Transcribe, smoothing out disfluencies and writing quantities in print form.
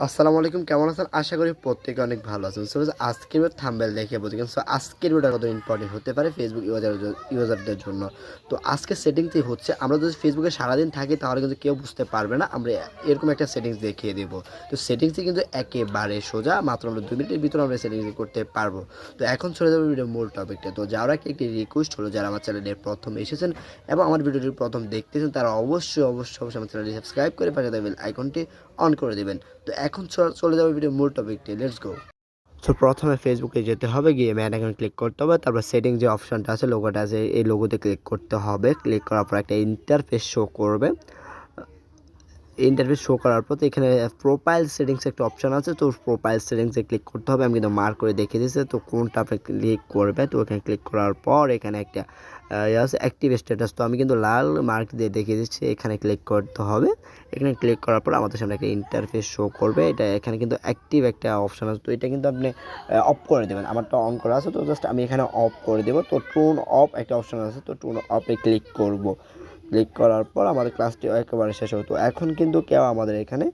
আসসালামু আলাইকুম, কেমন আছেন? আশা করি প্রত্যেকে অনেক ভালো আছেন। সো আজকের থাম্বনেল দেখে বুঝবেন সো আজকের ভিডিওটা কত ইম্পর্টেন্ট হতে পারে ফেসবুক ইউজারদের জন্য। তো আজকে সেটিংসটি হচ্ছে, আমরা যদি ফেসবুকে সারাদিন থাকি তাহলে কিন্তু কেউ বুঝতে পারবে না, আমরা এরকম একটা সেটিংস দেখিয়ে দেবো। তো সেটিংসটি কিন্তু একেবারে সোজা, মাত্র আমরা 2 মিনিটের ভিতরে আমরা সেটিংস করতে পারবো। তো এখন চলে যাবো ভিডিওর মূল টপিকটা। তো যাওয়ার আগে একটি রিকোয়েস্ট হলো, যারা আমার চ্যানেলে প্রথম এসেছেন এবং আমার ভিডিওটি প্রথম দেখতেছেন তারা অবশ্যই আমার চ্যানেলটি সাবস্ক্রাইব করে পাশে থাকা বেল আইকনটি অন করে দেবেন। তো এখন চলে যাবে ভিডিও মূল টপিকটি, লেটস গো। সো প্রথমে ফেসবুকে যেতে হবে, গিয়ে ম্যান অ্যাকাউন্ট ক্লিক করতে হবে, তারপর সেটিং যে অপশনটা আছে, লোগোটা আছে, এই লোগোতে ক্লিক করতে হবে। ক্লিক করার পর একটা ইন্টারফেস শো করবে। ইন্টারফেস শো করার পর এখানে প্রোফাইল সেটিংস একটা অপশন আছে, তো প্রোফাইল সেটিংসে ক্লিক করতে হবে। আমি কিন্তু মার্ক করে দেখিয়ে দিচ্ছি তো কোনটা আপনি ক্লিক করবে। তো এখানে ক্লিক করার পর এখানে একটা আছে অ্যাক্টিভ স্ট্যাটাস, তো আমি কিন্তু লাল মার্ক দিয়ে দেখিয়ে দিচ্ছি, এখানে ক্লিক করতে হবে। এখানে ক্লিক করার পর আমাদের সামনে একটা ইন্টারফেস শো করবে। এটা এখানে কিন্তু অ্যাক্টিভ একটা অপশন আছে, তো এটা কিন্তু আপনি অফ করে দেবেন। আমারটা অন করা আছে, তো জাস্ট আমি এখানে অফ করে দেবো। তো টোন অফ একটা অপশন আছে, তো টোন অফে ক্লিক করব। ক্লিক করার পর আমাদের ক্লাসটি একেবারে শেষ হবে। তো এখন কিন্তু কেউ আমাদের এখানে